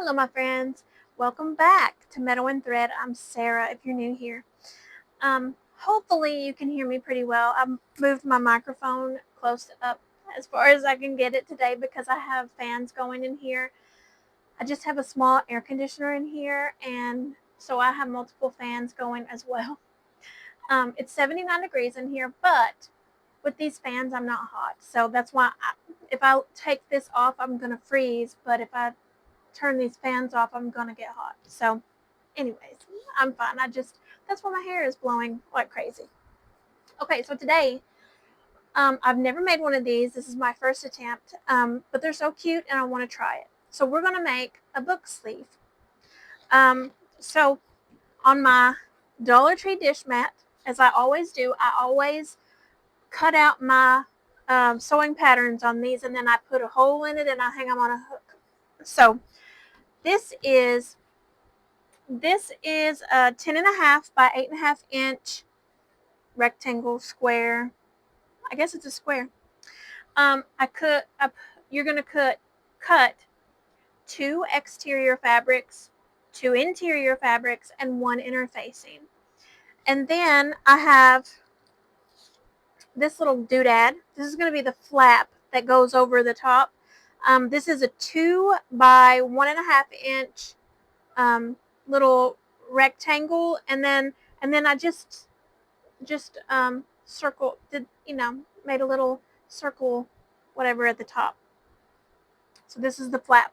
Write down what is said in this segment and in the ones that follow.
Hello, my friends. Welcome back to Meadow and Thread. I'm Sarah if you're new here. Hopefully you can hear me pretty well. I've moved my microphone close up as far as I can get it today because I have fans going in here. I just have a small air conditioner in here, and so I have multiple fans going as well. It's 79 degrees in here, but with these fans, I'm not hot. So that's why if I take this off, I'm going to freeze. But if I turn these fans off, I'm gonna get hot. So anyways, I'm fine. That's why my hair is blowing like crazy. Okay, so today, I've never made one of these. This is my first attempt, but they're so cute and I want to try it. So we're gonna make a book sleeve. So on my Dollar Tree dish mat, as I always do, I always cut out my sewing patterns on these, and then I put a hole in it and I hang them on a hook. So this is a 10.5 by 8.5 inch rectangle square. I guess it's a square. You're gonna cut 2 exterior fabrics, 2 interior fabrics, and 1 interfacing. And then I have this little doodad. This is gonna be the flap that goes over the top. This is a 2 by 1.5 inch little rectangle, and then I just circle did made a little circle whatever at the top. So this is the flap.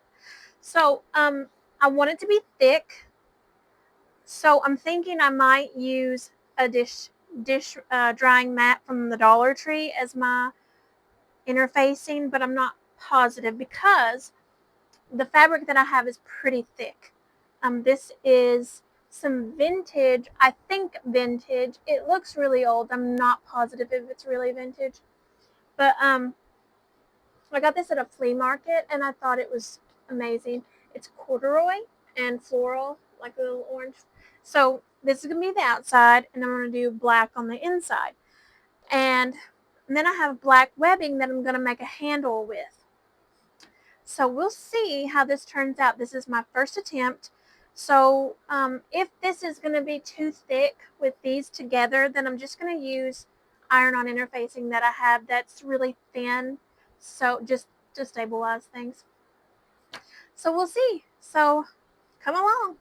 So I want it to be thick, so I'm thinking I might use a dish drying mat from the Dollar Tree as my interfacing, but I'm not positive because the fabric that I have is pretty thick. This is some vintage, I think vintage. It looks really old. I'm not positive if it's really vintage. But I got this at a flea market and I thought it was amazing. It's corduroy and floral, like a little orange. So this is going to be the outside, and I'm going to do black on the inside. And then I have black webbing that I'm going to make a handle with. So we'll see how this turns out. This is my first attempt. So if this is going to be too thick with these together, then I'm just going to use iron-on interfacing that I have that's really thin, so just to stabilize things. So we'll see. So come along.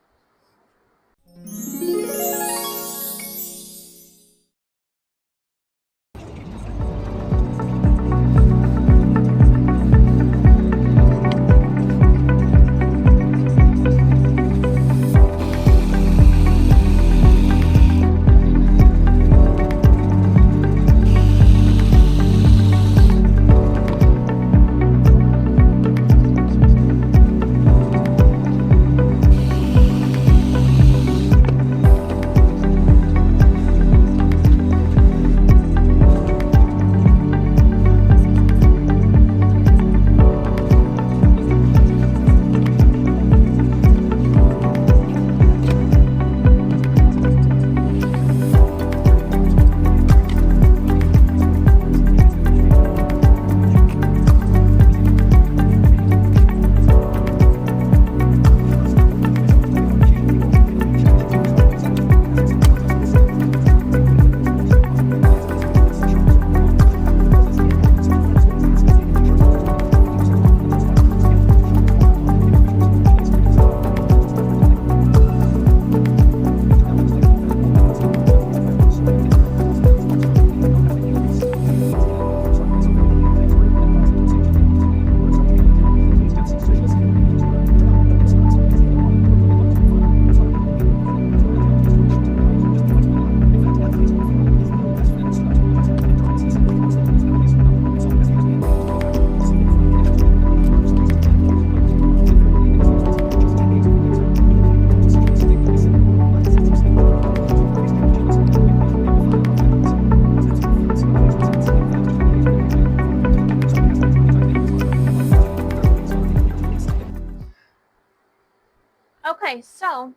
Okay, so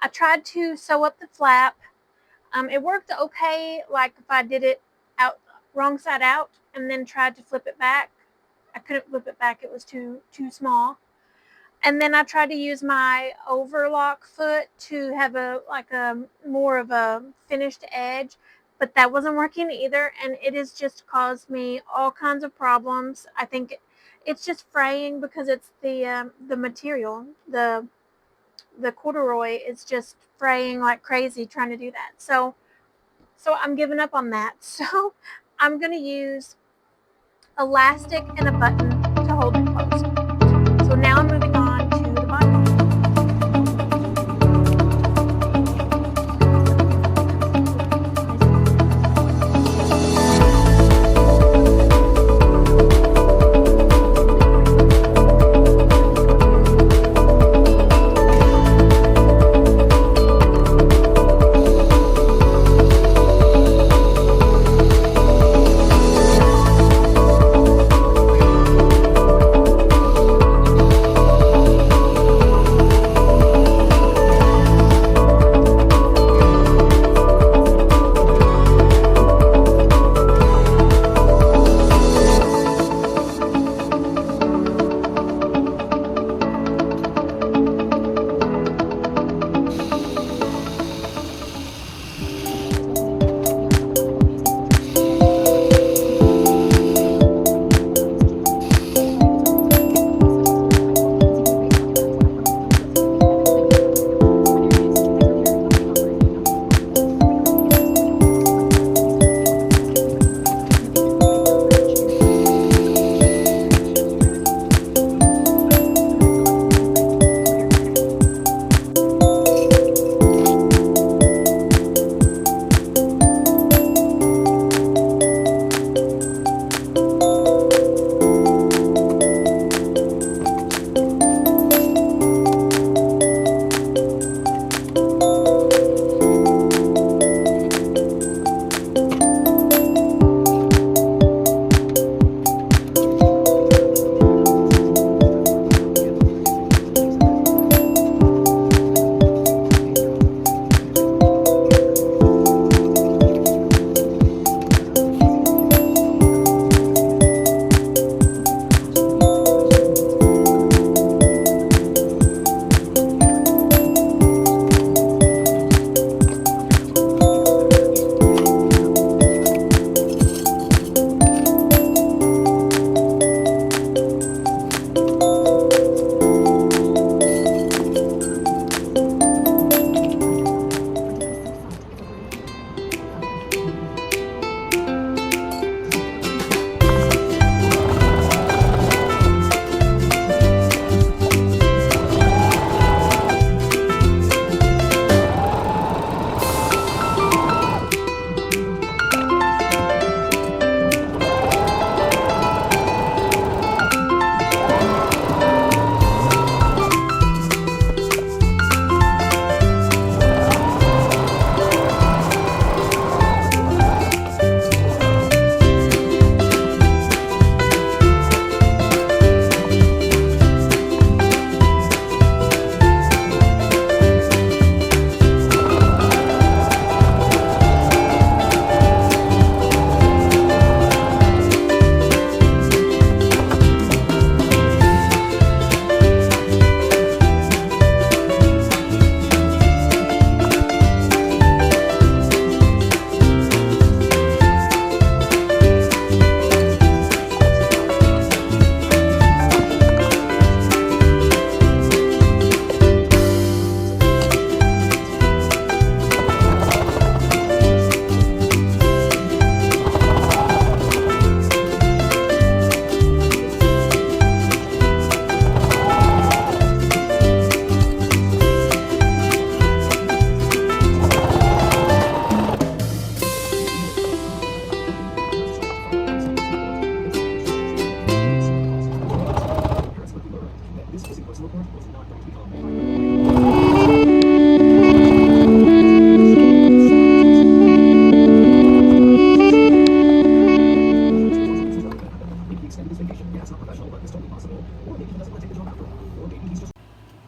I tried to sew up the flap. It worked okay, like if I did it out wrong side out and then tried to flip it back. I couldn't flip it back, it was too small. And then I tried to use my overlock foot to have a like a more of a finished edge, but that wasn't working either, and it has just caused me all kinds of problems. I think it's just fraying because it's the material, the corduroy is just fraying like crazy trying to do that. So I'm giving up on that. So I'm going to use elastic and a button to hold it closed. So now I'm moving on to the body.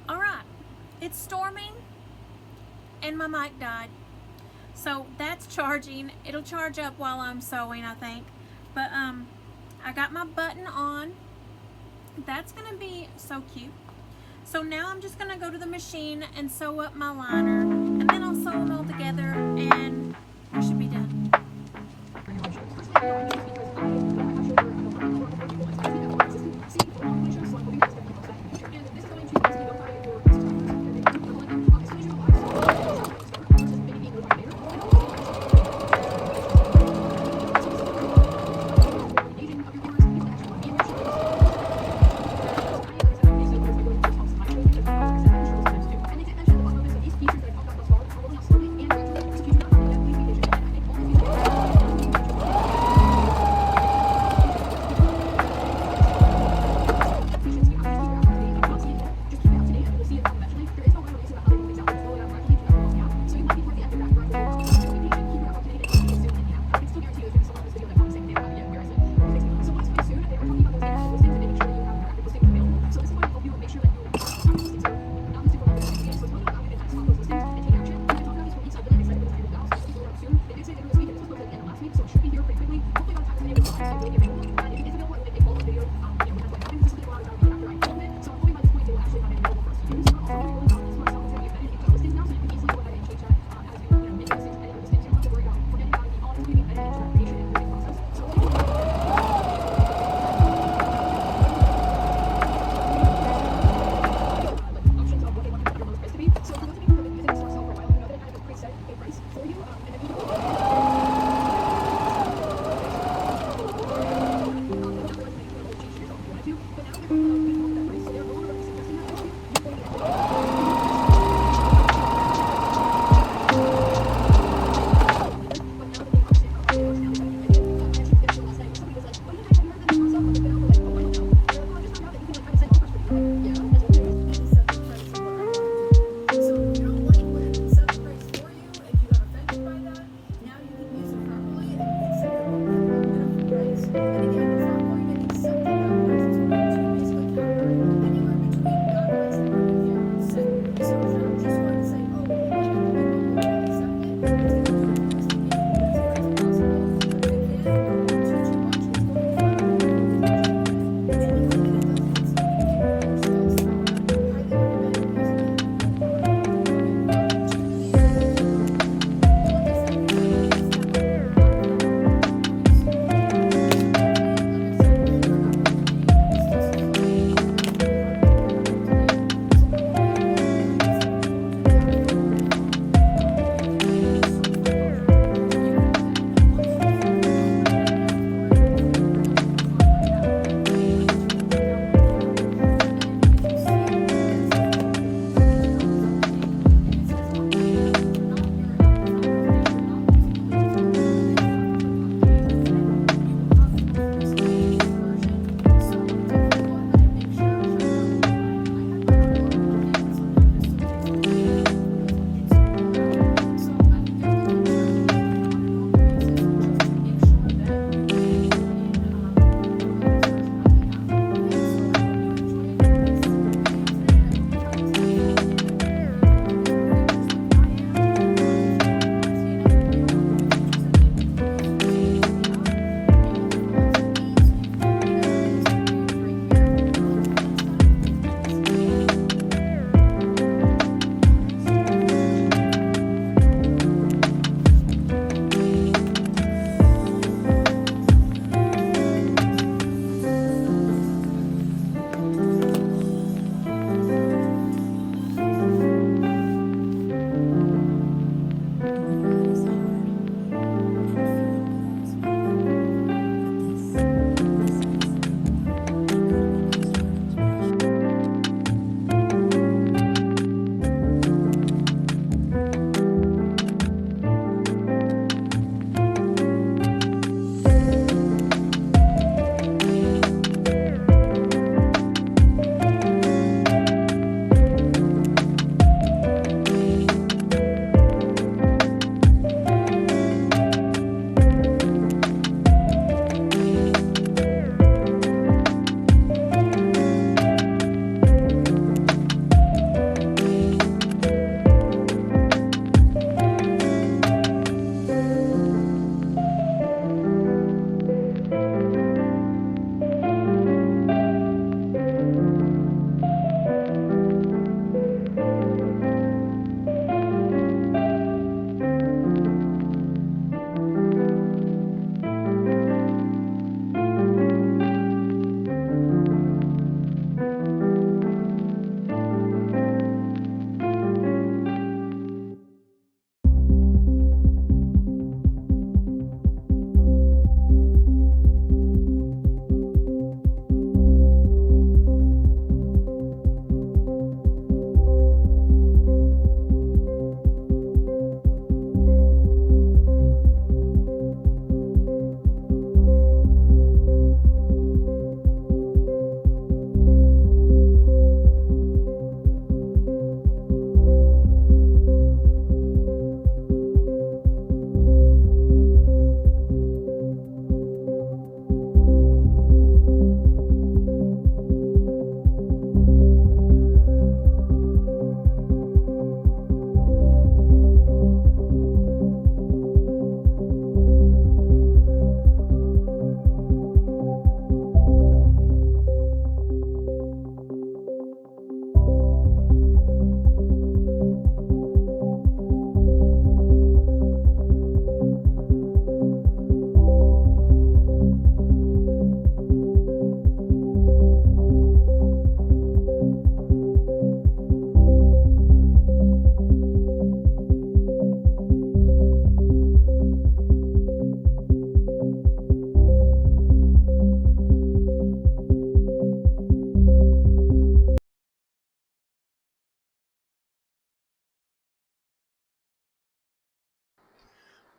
All right, it's storming and my mic died. So that's charging. It'll charge up while I'm sewing, I think. But I got my button on. That's gonna be so cute. So now I'm just going to go to the machine and sew up my liner, and then I'll sew them all together and I should be done.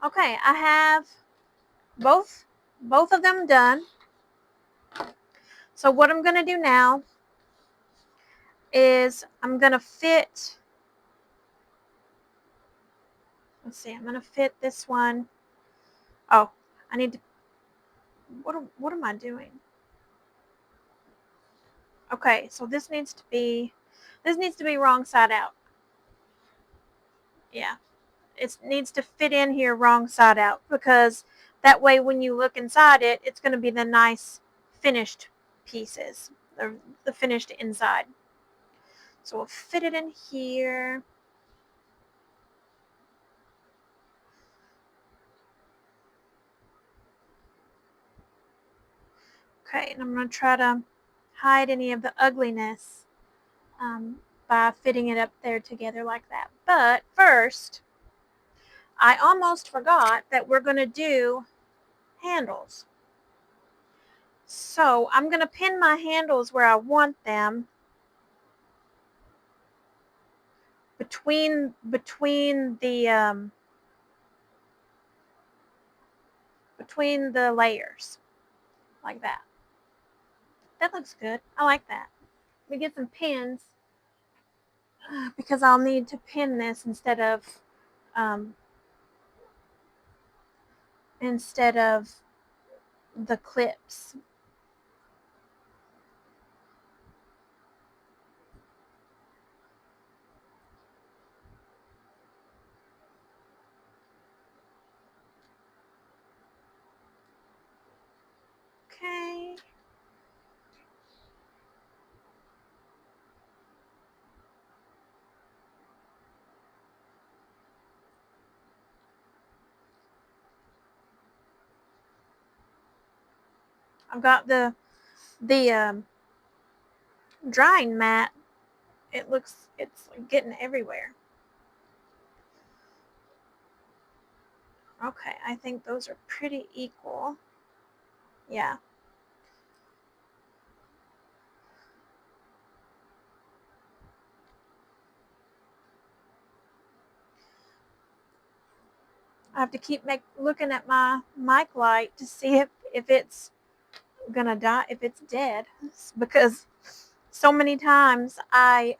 Okay, I have both of them done. So what I'm going to do now is I'm going to fit, let's see, I'm going to fit this one. Oh, I need to, what am I doing? Okay, so this needs to be wrong side out. Yeah, it needs to fit in here wrong side out, because that way when you look inside it, it's going to be the nice finished pieces, the finished inside. So we'll fit it in here. Okay, and I'm going to try to hide any of the ugliness by fitting it up there together like that. But first, I almost forgot that we're going to do handles. So I'm going to pin my handles where I want them, between the layers, like that. That looks good. I like that. Let me get some pins, because I'll need to pin this um, instead of the clips. Okay. I've got the drying mat. It's getting everywhere. Okay, I think those are pretty equal. Yeah. I have to keep looking at my mic light to see if it's gonna die, if it's dead, because so many times I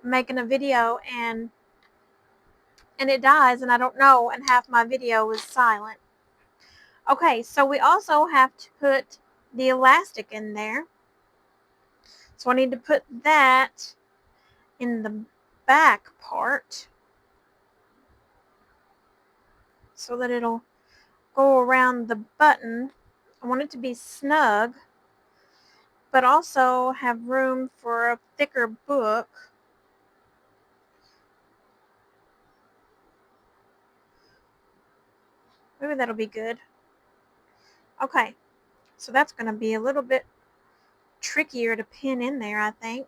making a video and it dies and I don't know, and half my video is silent. Okay, so we also have to put the elastic in there. So I need to put that in the back part so that it'll go around the button. I want it to be snug, but also have room for a thicker book. Maybe that'll be good. Okay, so that's going to be a little bit trickier to pin in there, I think.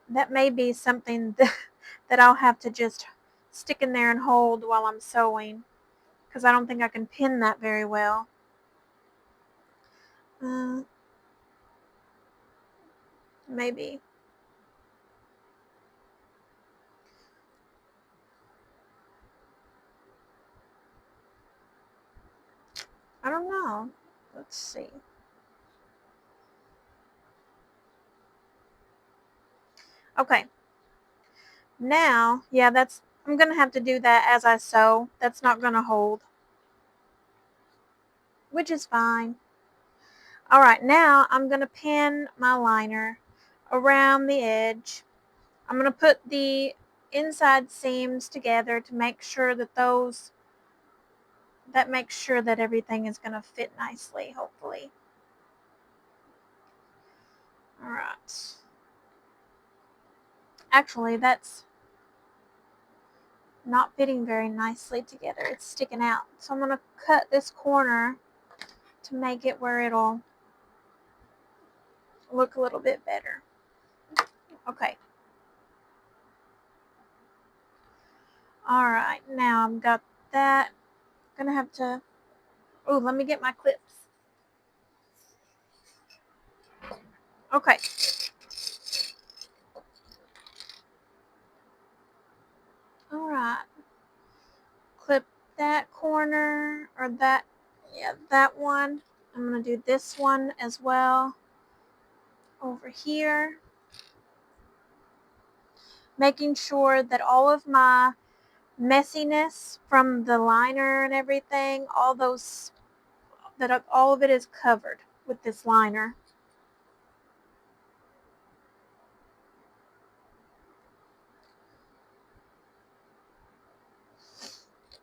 That may be something that I'll have to just stick in there and hold while I'm sewing, because I don't think I can pin that very well. Uh, Maybe. I don't know. Let's see. Okay. Now, yeah, I'm going to have to do that as I sew. That's not going to hold, which is fine. All right, now I'm going to pin my liner around the edge. I'm going to put the inside seams together to make sure that makes sure that everything is going to fit nicely, hopefully. All right. Actually, that's not fitting very nicely together. It's sticking out. So I'm going to cut this corner to make it where it'll look a little bit better. Okay. All right. Now I've got that. I'm going to have to, oh, let me get my clips. Okay. Alright. Clip that corner, or that, yeah, that one. I'm going to do this one as well over here. Making sure that all of my messiness from the liner and everything, all of it is covered with this liner.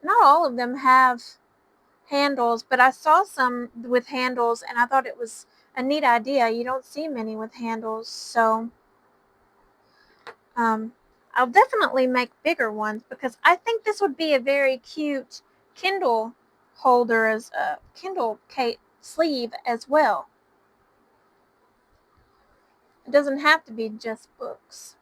Not all of them have handles, but I saw some with handles and I thought it was a neat idea. You don't see many with handles, so I'll definitely make bigger ones because I think this would be a very cute Kindle holder, as a Kindle sleeve as well. It doesn't have to be just books.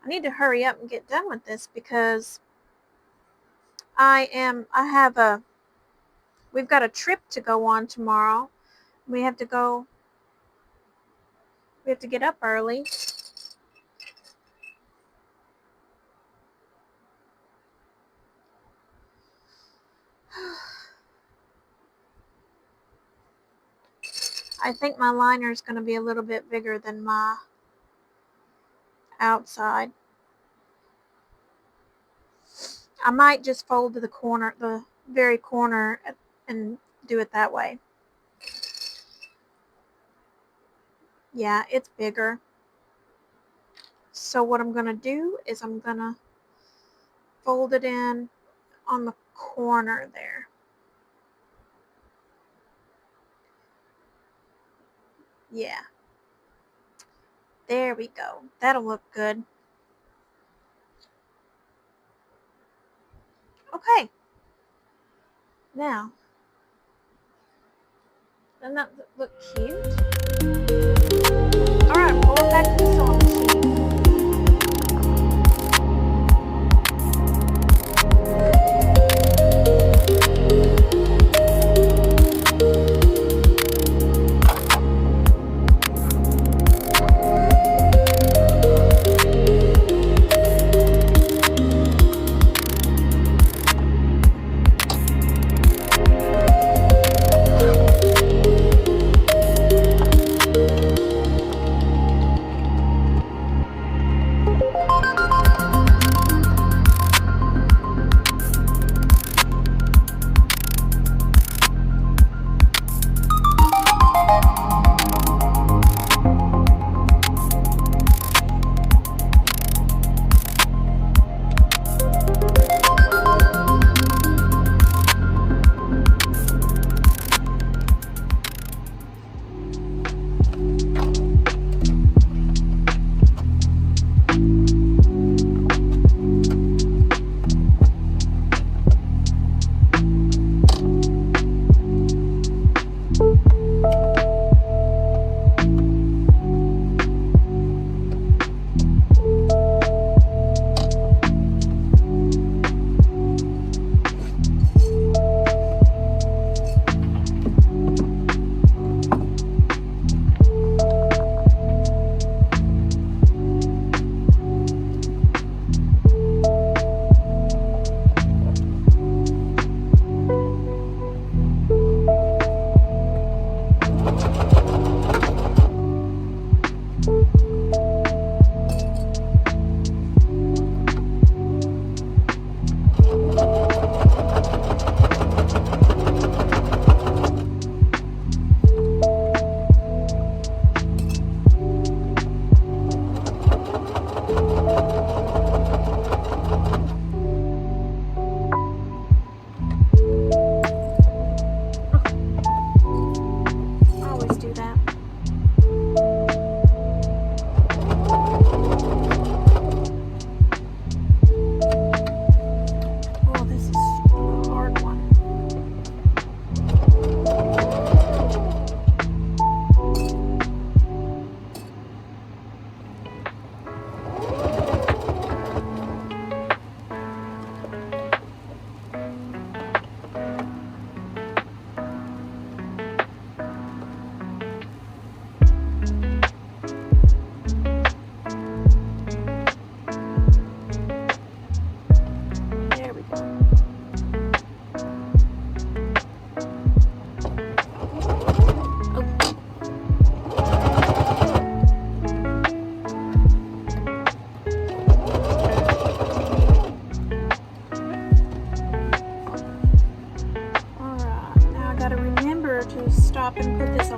I need to hurry up and get done with this because we've got a trip to go on tomorrow. We have to get up early. I think my liner is going to be a little bit bigger than my outside. I might just fold to the very corner, and do it that way. Yeah, it's bigger. So what I'm going to do is I'm going to fold it in on the corner there. Yeah. There we go. That'll look good. Okay. Now, doesn't that look cute? Alright, I'm going back to the sewing machine.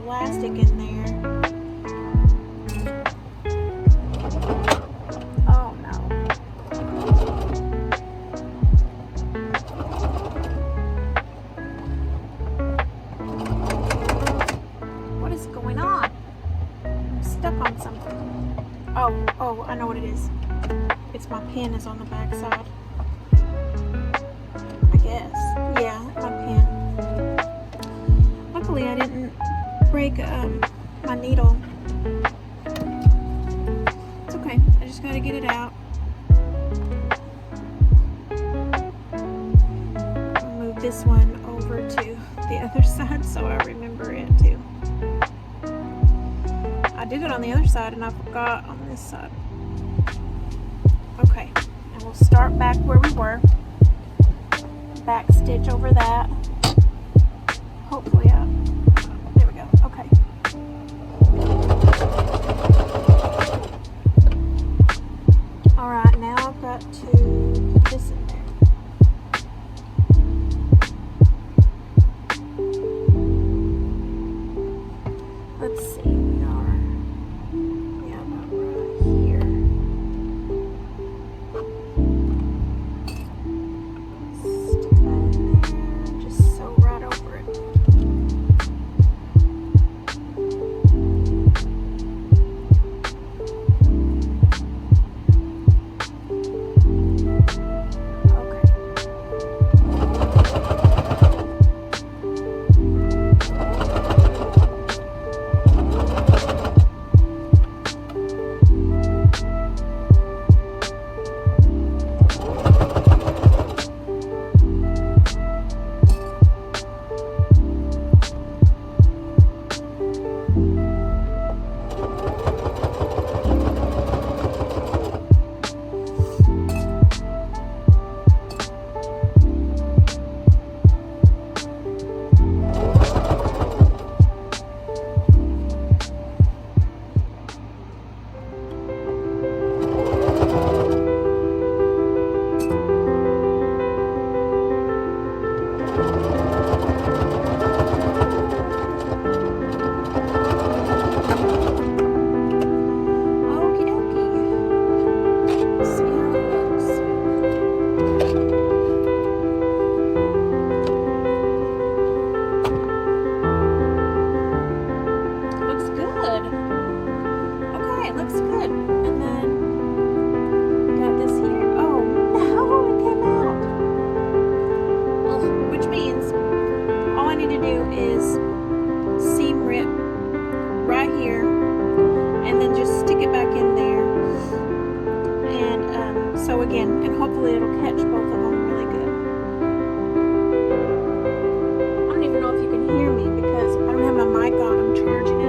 elastic in there. Oh no. What is going on? I'm stuck on something. Oh, I know what it is. It's my pen is on the back side. I guess. Yeah, my pen. Luckily I didn't break my needle. It's okay. I just gotta get it out. I'll move this one over to the other side so I remember it too. I did it on the other side and I forgot on this side. Okay, and we'll start back where we were. Back stitch over that. Hopefully, there we go. Okay. All right, now I've got to put this in there. Let's see, we are, yeah, about right here. Stick that in there, just sew right over it. Again, and hopefully it'll catch both of them really good. I don't even know if you can hear me because I don't have my mic on. I'm charging it.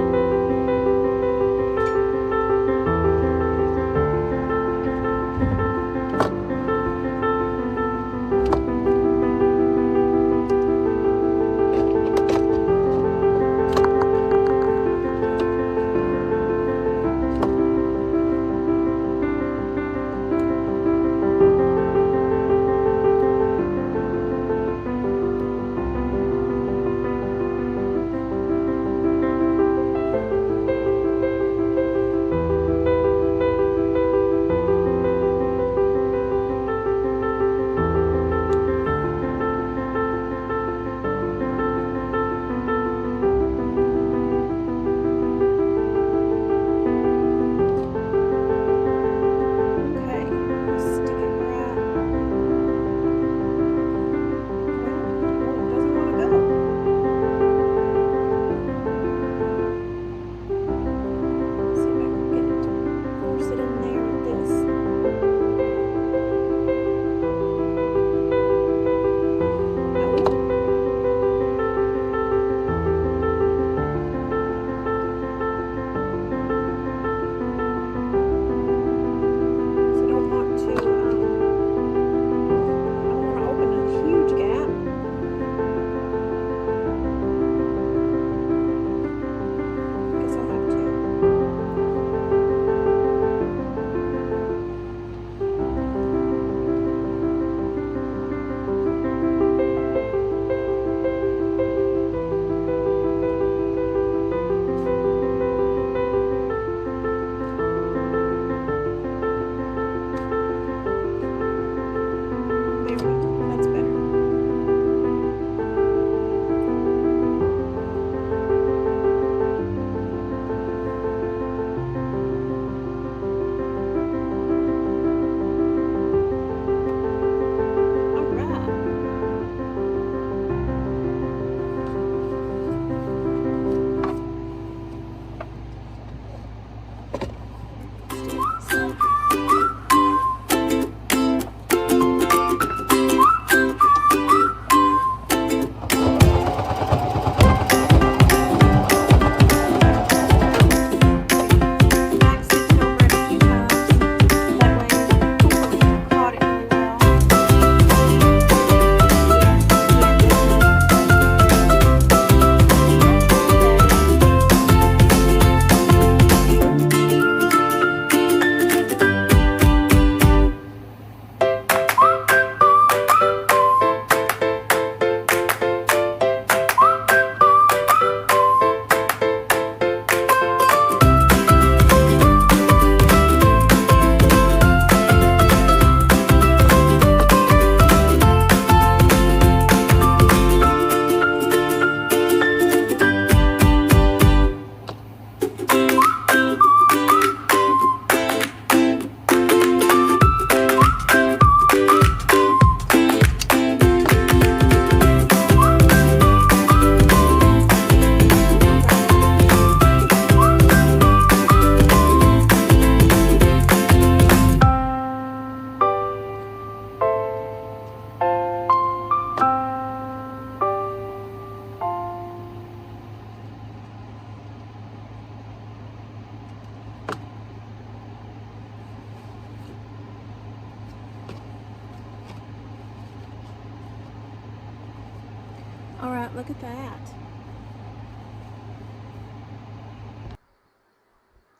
All right, look at that.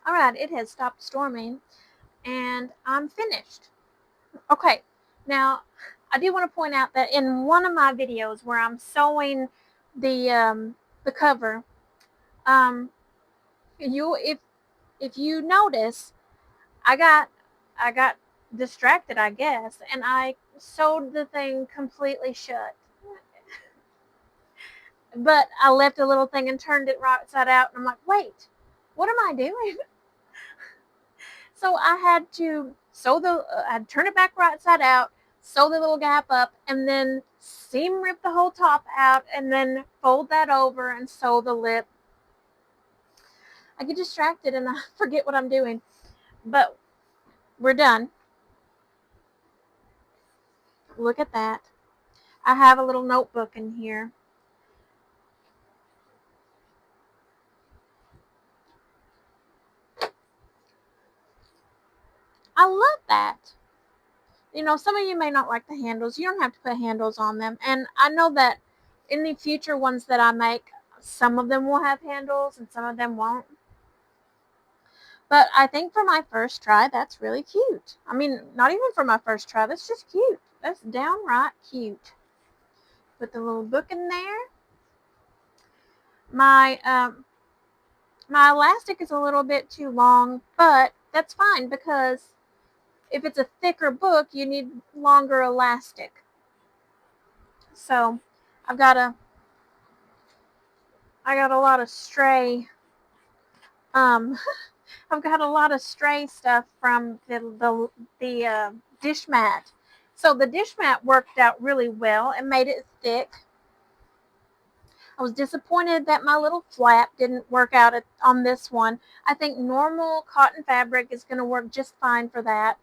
All right, it has stopped storming and I'm finished. Okay, now I do want to point out that in one of my videos where I'm sewing the cover, um, you if you notice, I got I got distracted, I guess, and I sewed the thing completely shut. But I left a little thing and turned it right side out, and I'm like, wait, what am I doing? So I had to I'd turn it back right side out, sew the little gap up, and then seam rip the whole top out, and then fold that over and sew the lip. I get distracted and I forget what I'm doing, but we're done. Look at that. I have a little notebook in here. I love that. You know, some of you may not like the handles. You don't have to put handles on them. And I know that in the future ones that I make, some of them will have handles and some of them won't. But I think for my first try, that's really cute. I mean, not even for my first try, that's just cute. That's downright cute. Put the little book in there. My my elastic is a little bit too long, but that's fine because if it's a thicker book, you need longer elastic. So I've got a I got a lot of stray um I've got a lot of stray stuff from the dish mat. So the dish mat worked out really well and made it thick. I was disappointed that my little flap didn't work out on this one. I think normal cotton fabric is going to work just fine for that.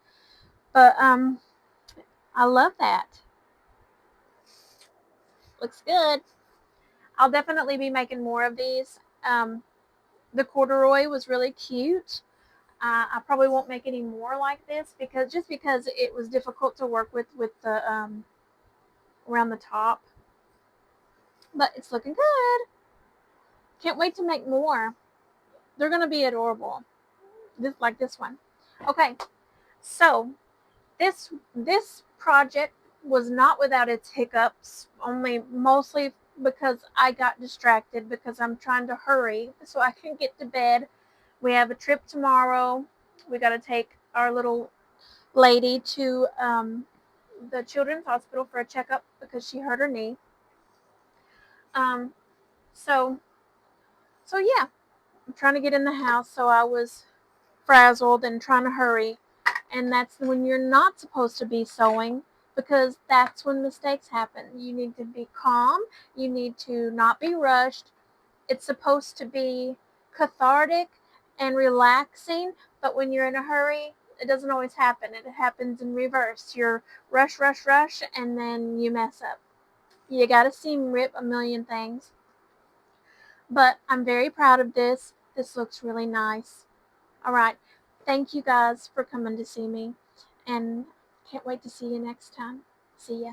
But I love that. Looks good. I'll definitely be making more of these. The corduroy was really cute. I probably won't make any more like this because it was difficult to work with the around the top. But it's looking good. Can't wait to make more. They're gonna be adorable. Like this one. Okay, so this project was not without its hiccups. Only mostly because I got distracted because I'm trying to hurry so I can get to bed. We have a trip tomorrow. We got to take our little lady to the children's hospital for a checkup because she hurt her knee. Um, so yeah, I'm trying to get in the house, so I was frazzled and trying to hurry. And that's when you're not supposed to be sewing because that's when mistakes happen. You need to be calm. You need to not be rushed. It's supposed to be cathartic and relaxing, but when you're in a hurry, it doesn't always happen. It happens in reverse. You're rush, rush, rush, and then you mess up. You gotta seam rip a million things. But I'm very proud of this. This looks really nice. All right. Thank you guys for coming to see me. And can't wait to see you next time. See ya.